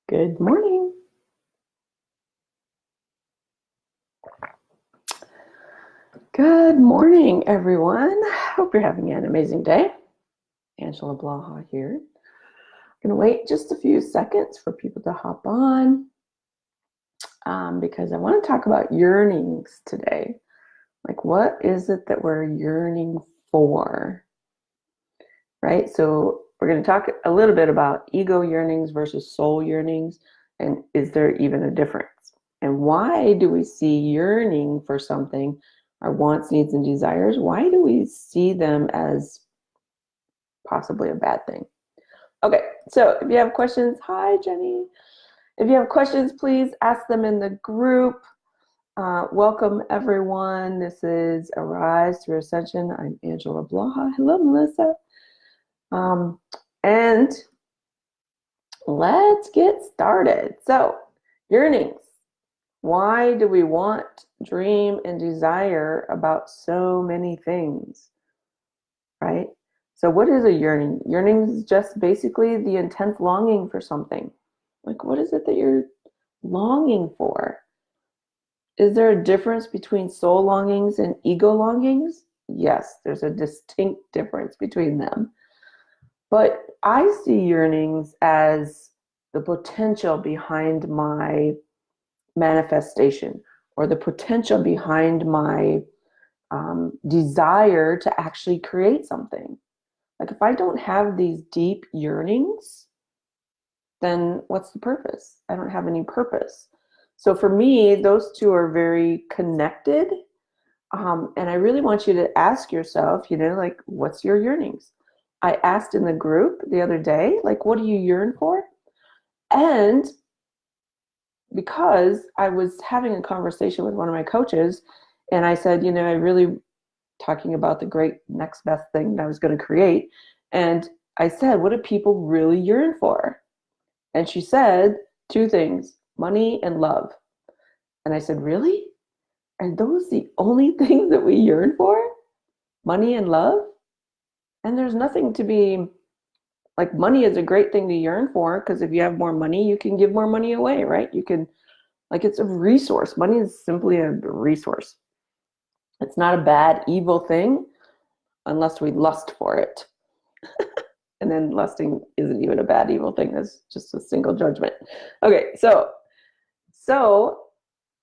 Good morning. Good morning, everyone. Hope you're having an amazing day. Angela Blaha here. I'm going to wait just a few seconds for people to hop on because I want to talk about yearnings today. Like, what is it that we're yearning for? Right? So we're going to talk a little bit about ego yearnings versus soul yearnings, and is there even a difference? And why do we see yearning for something, our wants, needs, and desires? Why do we see them as possibly a bad thing? Okay, so if you have questions, hi Jenny. If you have questions, please ask them in the group. Welcome everyone. This is Arise Through Ascension. I'm Angela Blaha. Hello, Melissa. And let's get started. So, yearnings. Why do we want, dream, and desire about so many things, right? So what is a yearning? Yearning is just basically the intense longing for something. Like, what is it that you're longing for? Is there a difference between soul longings and ego longings? Yes, there's a distinct difference between them. But I see yearnings as the potential behind my manifestation, or the potential behind my desire to actually create something. Like, if I don't have these deep yearnings, then what's the purpose? I don't have any purpose. So for me, those two are very connected. And I really want you to ask yourself, like, what's your yearnings? I asked in the group the other day, like, what do you yearn for? And because I was having a conversation with one of my coaches, and I said, I really talking about the great next best thing that I was going to create. And I said, what do people really yearn for? And she said two things: money and love. And I said, really? Are those the only things that we yearn for? Money and love? And there's nothing to be like, money is a great thing to yearn for, because if you have more money, you can give more money away, right? You can, like, it's a resource. Money is simply a resource. It's not a bad, evil thing unless we lust for it. And then lusting isn't even a bad, evil thing. It's just a single judgment. Okay, so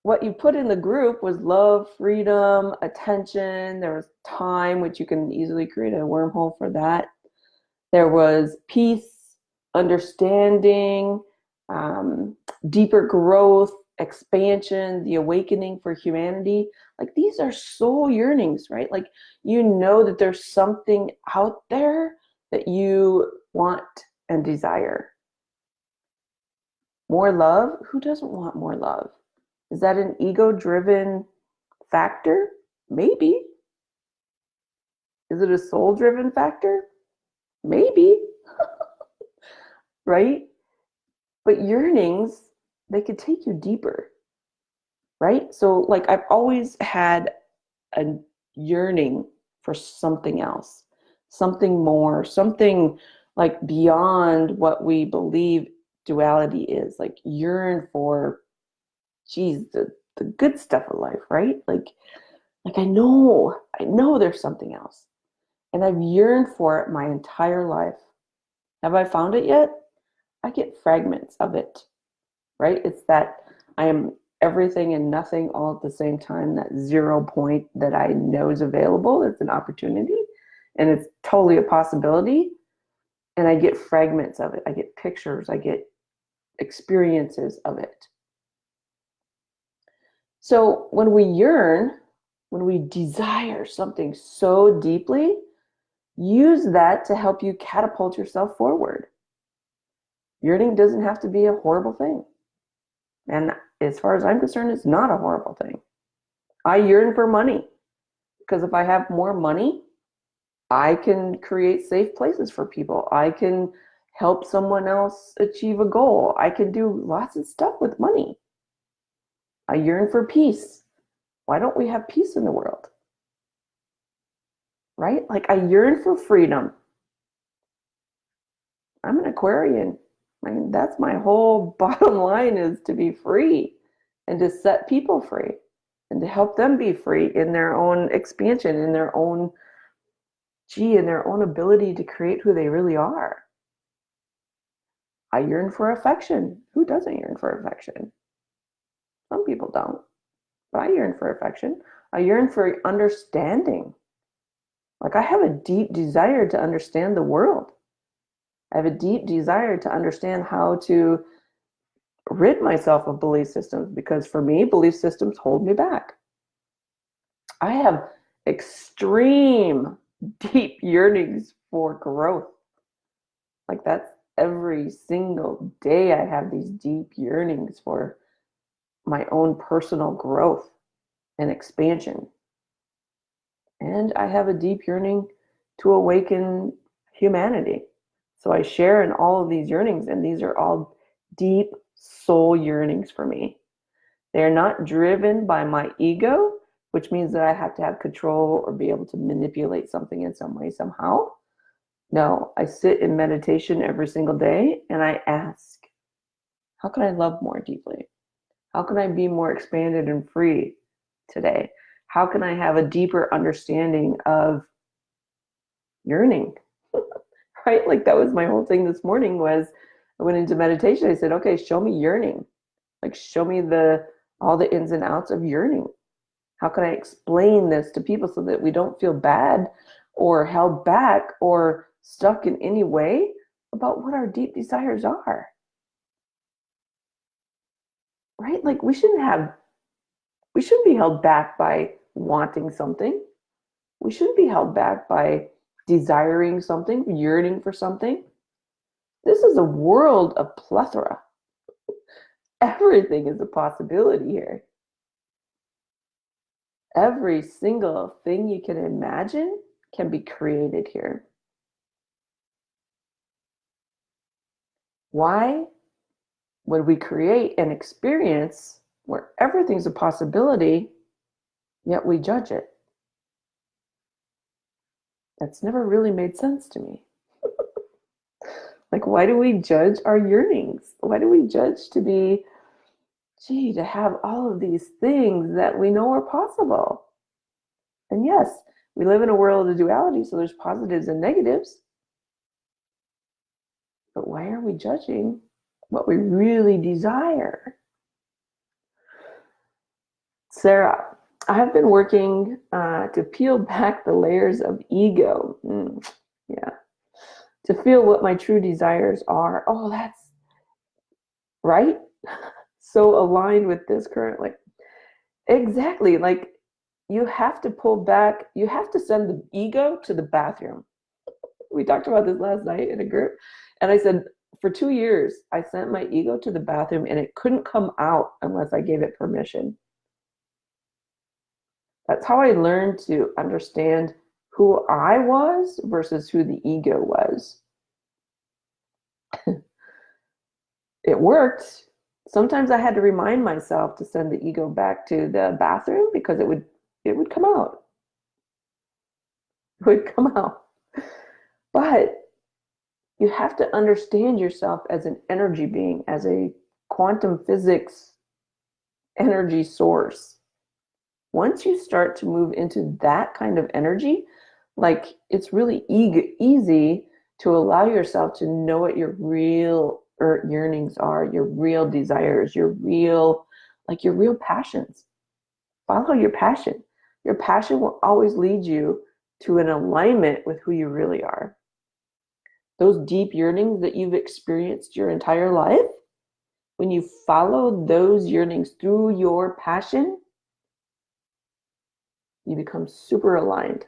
what you put in the group was love, freedom, attention. There was time, which you can easily create a wormhole for that. There was peace, understanding, deeper growth, expansion, the awakening for humanity. Like, these are soul yearnings, right? Like, that there's something out there that you want and desire. More love? Who doesn't want more love? Is that an ego-driven factor? Maybe. Is it a soul-driven factor? Maybe. Right? But yearnings, they could take you deeper, right? So, like, I've always had a yearning for something else, something more, something like beyond what we believe duality is. Like, yearn for, the good stuff of life, right? Like I know there's something else, and I've yearned for it my entire life. Have I found it yet? I get fragments of it, right? It's that I am everything and nothing all at the same time, that 0 point that I know is available. It's an opportunity, and it's totally a possibility. And I get fragments of it. I get pictures. I get experiences of it. So when we yearn, when we desire something so deeply, use that to help you catapult yourself forward. Yearning doesn't have to be a horrible thing. And as far as I'm concerned, it's not a horrible thing. I yearn for money, because if I have more money, I can create safe places for people. I can help someone else achieve a goal. I can do lots of stuff with money. I yearn for peace. Why don't we have peace in the world? Right? Like, I yearn for freedom. I'm an Aquarian. I mean, that's my whole bottom line, is to be free and to set people free and to help them be free in their own expansion, in their own, in their own ability to create who they really are. I yearn for affection. Who doesn't yearn for affection? Some people don't, but I yearn for affection. I yearn for understanding. Like, I have a deep desire to understand the world. I have a deep desire to understand how to rid myself of belief systems, because for me, belief systems hold me back. I have extreme, deep yearnings for growth. Like, that's every single day I have these deep yearnings for my own personal growth and expansion. And I have a deep yearning to awaken humanity. So I share in all of these yearnings, and these are all deep soul yearnings for me. They're not driven by my ego, which means that I have to have control or be able to manipulate something in some way, somehow. No, I sit in meditation every single day and I ask, how can I love more deeply? How can I be more expanded and free today? How can I have a deeper understanding of yearning? Right? Like, that was my whole thing this morning. Was I went into meditation. I said, okay, show me yearning. Like, show me all the ins and outs of yearning. How can I explain this to people so that we don't feel bad or held back or stuck in any way about what our deep desires are? Right? Like, we shouldn't be held back by wanting something. We shouldn't be held back by desiring something, yearning for something. This is a world of plethora. Everything is a possibility here. Every single thing you can imagine can be created here. Why would we create an experience where everything's a possibility, yet we judge it? That's never really made sense to me. Like, why do we judge our yearnings? Why do we judge to have all of these things that we know are possible? And yes, we live in a world of duality, so there's positives and negatives. But why are we judging what we really desire? Sarah, I've been working to peel back the layers of ego. Yeah. To feel what my true desires are. Oh, that's right. So aligned with this currently. Exactly. Like, you have to pull back. You have to send the ego to the bathroom. We talked about this last night in a group. And I said, for 2 years, I sent my ego to the bathroom and it couldn't come out unless I gave it permission. That's how I learned to understand who I was versus who the ego was. It worked. Sometimes I had to remind myself to send the ego back to the bathroom because it would come out. It would come out. But you have to understand yourself as an energy being, as a quantum physics energy source. Once you start to move into that kind of energy, like, it's really easy to allow yourself to know what your real yearnings are, your real desires, your real passions. Follow your passion. Your passion will always lead you to an alignment with who you really are. Those deep yearnings that you've experienced your entire life, when you follow those yearnings through your passion, you become super aligned.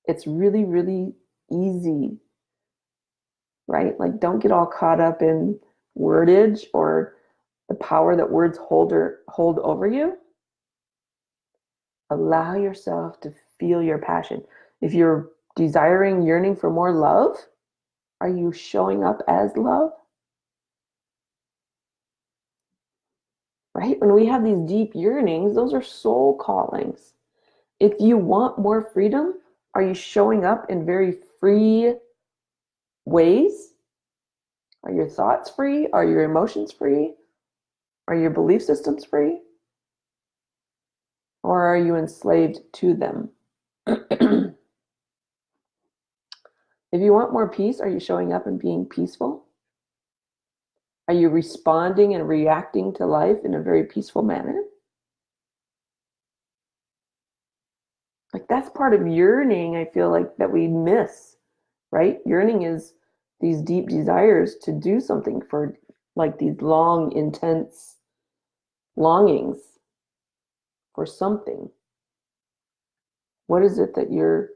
It's really, really easy, right? Like, don't get all caught up in wordage or the power that words hold over you. Allow yourself to feel your passion. If you're desiring, yearning for more love, are you showing up as love? Right? When we have these deep yearnings, those are soul callings. If you want more freedom, are you showing up in very free ways? Are your thoughts free? Are your emotions free? Are your belief systems free? Or are you enslaved to them? If you want more peace, are you showing up and being peaceful? Are you responding and reacting to life in a very peaceful manner? Like that's part of yearning, I feel like that we miss, right? Yearning is these deep desires to do something for like these long, intense longings for something. What is it that you're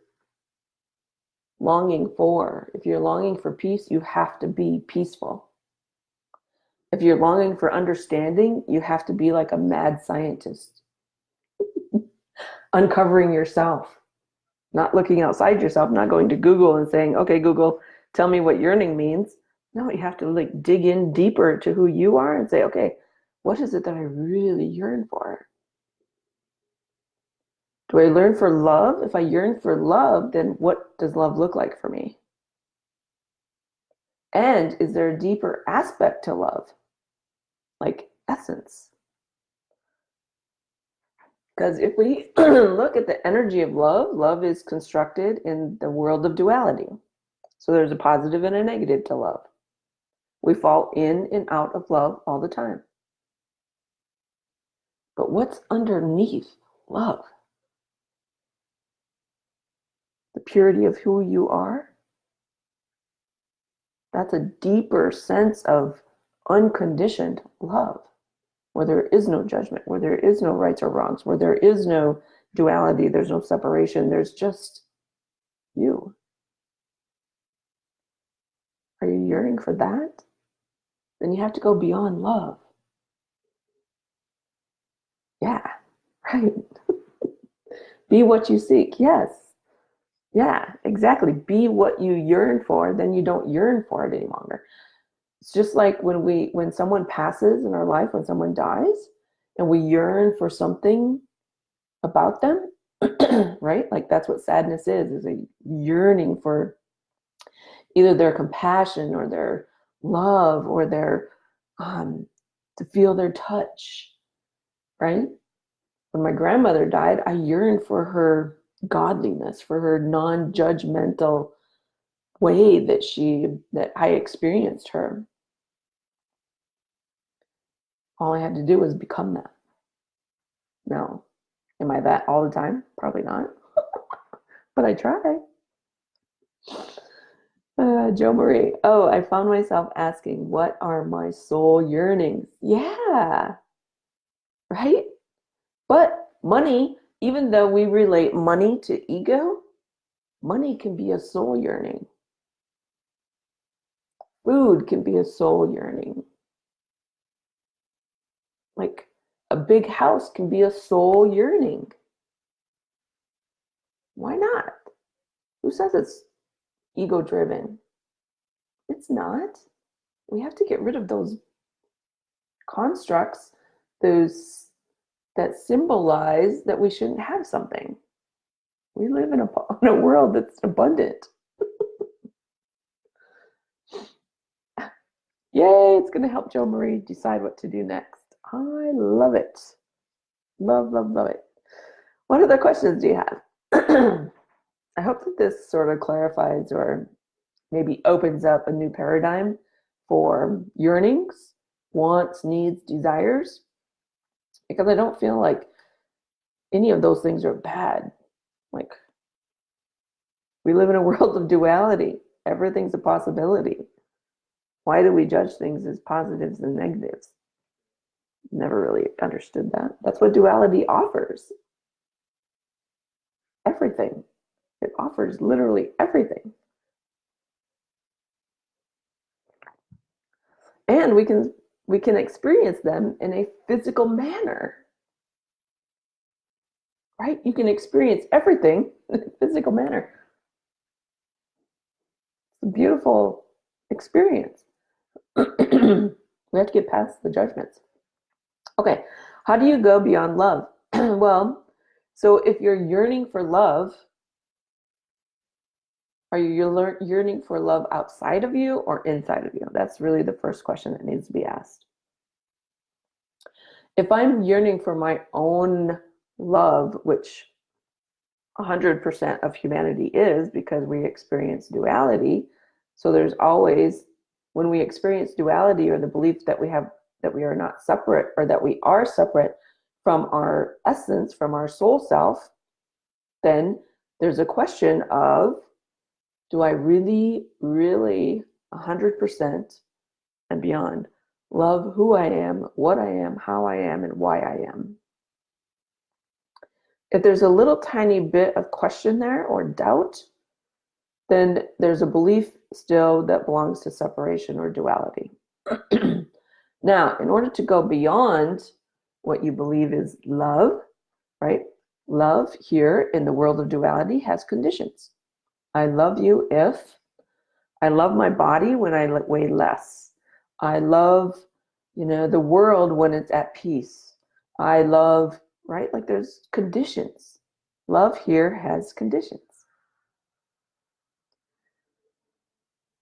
longing for? If you're longing for peace, you have to be peaceful. If you're longing for understanding, you have to be like a mad scientist, uncovering yourself, not looking outside yourself, not going to Google and saying, okay, Google, tell me what yearning means. No, you have to like dig in deeper to who you are and say, okay, what is it that I really yearn for? Do I learn for love? If I yearn for love, then what does love look like for me? And is there a deeper aspect to love, like essence? Because if we look at the energy of love, love is constructed in the world of duality. So there's a positive and a negative to love. We fall in and out of love all the time. But what's underneath love? The purity of who you are? That's a deeper sense of unconditioned love, where there is no judgment, where there is no rights or wrongs, where there is no duality, there's no separation, there's just you. Are you yearning for that? Then you have to go beyond love. Yeah, right. Be what you seek. Yes. Yeah, exactly. Be what you yearn for, then you don't yearn for it any longer. It's just like when someone passes in our life, when someone dies, and we yearn for something about them, right? Like that's what sadness is a yearning for either their compassion or their love or their to feel their touch, right? When my grandmother died, I yearned for her godliness, for her non-judgmental way that I experienced her. All I had to do was become that. No. Am I that all the time? Probably not. But I try. Joe Marie. Oh, I found myself asking, what are my soul yearnings? Yeah, right? But money, even though we relate money to ego, money can be a soul yearning. Food can be a soul yearning. Like a big house can be a soul yearning. Why not? Who says it's ego driven? It's not. We have to get rid of those constructs, those that symbolize that we shouldn't have something. We live in a world that's abundant. Yay, it's going to help Joe Marie decide what to do next. I love it. Love, love, love it. What other questions do you have? I hope that this sort of clarifies or maybe opens up a new paradigm for yearnings, wants, needs, desires, because I don't feel like any of those things are bad. Like, we live in a world of duality. Everything's a possibility. Why do we judge things as positives and negatives? Never really understood that. That's what duality offers. Everything. It offers literally everything. And we can experience them in a physical manner. Right? You can experience everything in a physical manner. It's a beautiful experience. We have to get past the judgments. Okay, how do you go beyond love? Well, so if you're yearning for love, Are you yearning for love outside of you or inside of you? That's really the first question that needs to be asked. If I'm yearning for my own love, which 100% of humanity is because we experience duality, so there's always, when we experience duality or the belief that we have that we are not separate or that we are separate from our essence, from our soul self, then there's a question of, do I really, really 100% and beyond love who I am, what I am, how I am, and why I am? If there's a little tiny bit of question there or doubt, then there's a belief still that belongs to separation or duality. Now, in order to go beyond what you believe is love, right? Love here in the world of duality has conditions. I love you if I love my body when I weigh less. I love, the world when it's at peace. I love, right? Like there's conditions. Love here has conditions.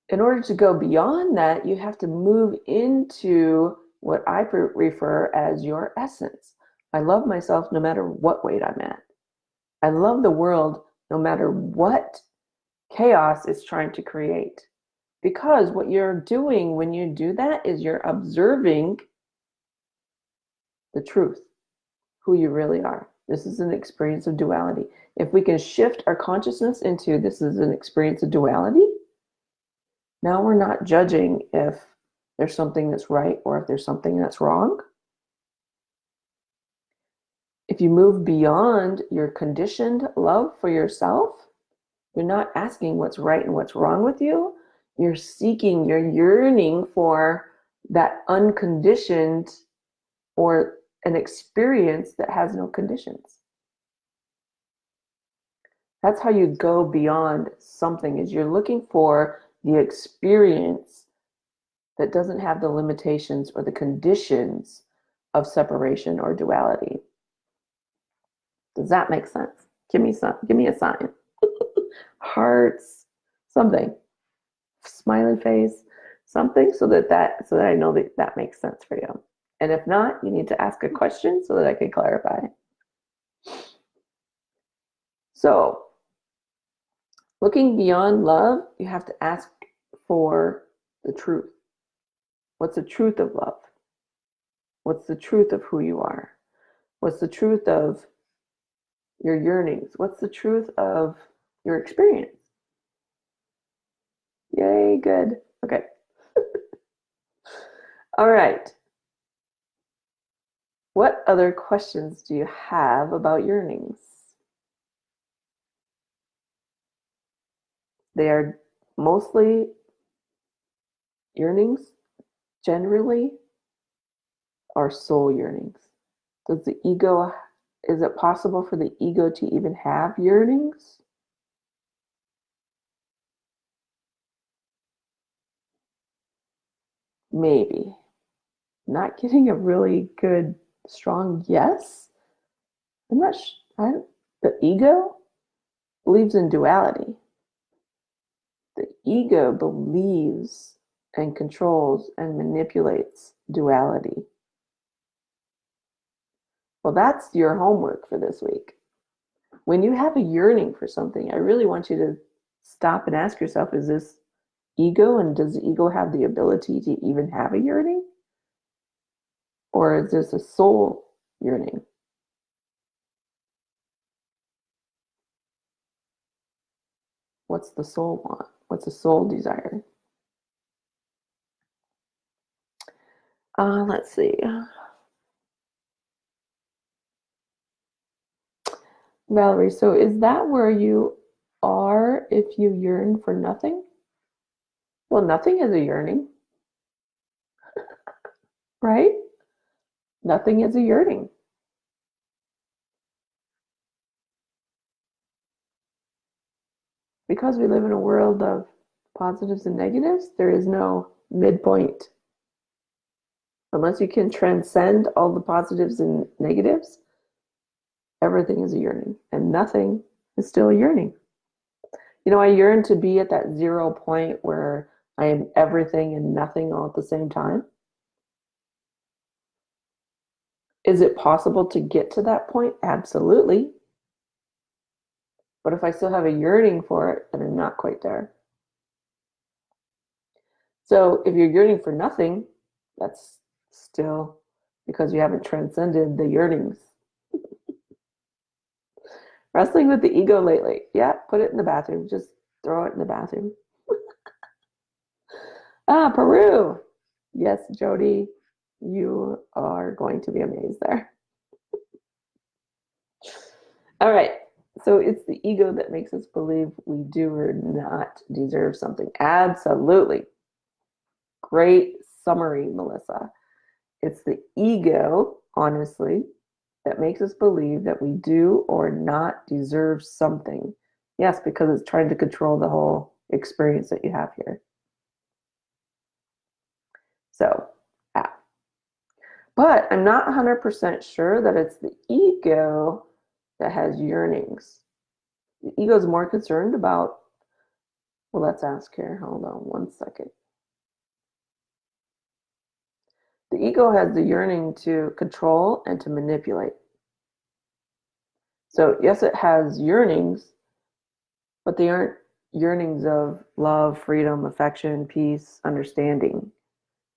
In order to go beyond that, you have to move into what I refer as your essence. I love myself no matter what weight I'm at. I love the world no matter what chaos is trying to create. Because what you're doing when you do that is you're observing the truth, who you really are. This is an experience of duality. If we can shift our consciousness into this is an experience of duality, now we're not judging if there's something that's right or if there's something that's wrong. If you move beyond your conditioned love for yourself, you're not asking what's right and what's wrong with you. You're seeking, you're yearning for that unconditioned or an experience that has no conditions. That's how you go beyond something, is you're looking for the experience that doesn't have the limitations or the conditions of separation or duality. Does that make sense? Give me a sign. Hearts, something. Smiley face, something so that I know that makes sense for you. And if not, you need to ask a question so that I can clarify. So, looking beyond love, you have to ask for the truth. What's the truth of love? What's the truth of who you are? What's the truth of your yearnings? What's the truth of your experience? Yay, good. Okay. All right. What other questions do you have about yearnings? They are mostly yearnings, generally, are soul yearnings. Is it possible for the ego to even have yearnings? Maybe. Not getting a really good, strong yes. I'm not sure. The ego believes in duality. The ego believes and controls and manipulates duality. Well, that's your homework for this week. When you have a yearning for something, I really want you to stop and ask yourself, is this ego, and does the ego have the ability to even have a yearning? Or is this a soul yearning? What's the soul want? What's the soul desire? Let's see. Valerie, so is that where you are if you yearn for nothing? Well, nothing is a yearning, right? Nothing is a yearning. Because we live in a world of positives and negatives, there is no midpoint. Unless you can transcend all the positives and negatives, everything is a yearning, and nothing is still a yearning. I yearn to be at that 0 point where I am everything and nothing all at the same time. Is it possible to get to that point? Absolutely. But if I still have a yearning for it, then I'm not quite there. So if you're yearning for nothing, that's still because you haven't transcended the yearnings. Wrestling with the ego lately. Yeah, put it in the bathroom. Just throw it in the bathroom. Ah, Peru. Yes, Jody, you are going to be amazed there. All right. So it's the ego that makes us believe we do or not deserve something. Absolutely. Great summary, Melissa. It's the ego, honestly, that makes us believe that we do or not deserve something. Yes, because it's trying to control the whole experience that you have here. So, yeah. But I'm not 100% sure that it's the ego that has yearnings. The ego is more concerned about, well, let's ask here. Hold on one second. The ego has the yearning to control and to manipulate. So, yes, it has yearnings, but they aren't yearnings of love, freedom, affection, peace, understanding.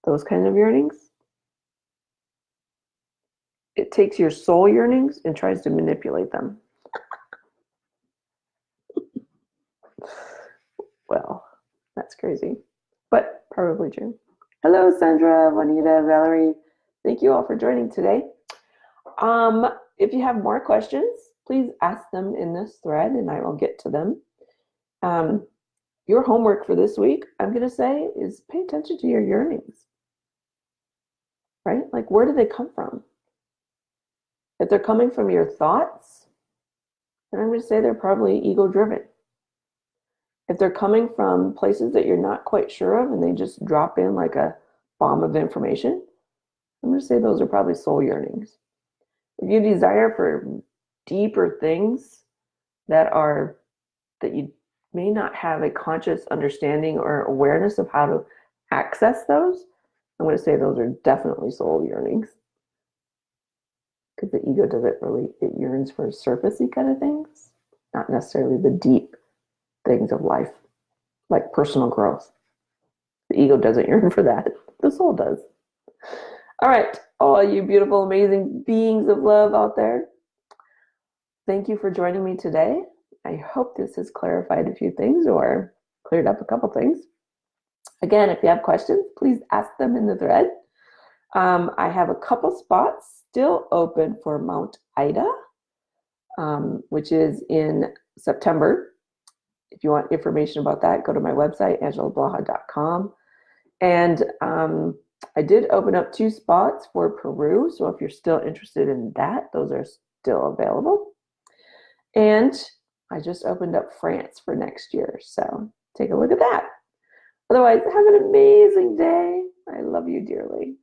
Those kind of yearnings. It takes your soul yearnings and tries to manipulate them. Well, that's crazy, but probably true. Hello, Sandra, Juanita, Valerie. Thank you all for joining today. If you have more questions, please ask them in this thread and I will get to them. Your homework for this week, I'm going to say, is pay attention to your yearnings, right? Like, where do they come from? If they're coming from your thoughts, then I'm going to say they're probably ego driven. If they're coming from places that you're not quite sure of and they just drop in like a bomb of information, I'm going to say those are probably soul yearnings. If you desire for deeper things that you may not have a conscious understanding or awareness of how to access those, I'm going to say those are definitely soul yearnings. Because the ego doesn't really, it yearns for surfacey kind of things, not necessarily the deep things of life, like personal growth. The ego doesn't yearn for that. The soul does. All right, all you beautiful, amazing beings of love out there. Thank you for joining me today. I hope this has clarified a few things or cleared up a couple things. Again, if you have questions, please ask them in the thread. I have a couple spots still open for Mount Ida, which is in September. If you want information about that, go to my website, angelablaha.com. And I did open up 2 spots for Peru. So if you're still interested in that, those are still available. And I just opened up France for next year. So take a look at that. Otherwise, have an amazing day. I love you dearly.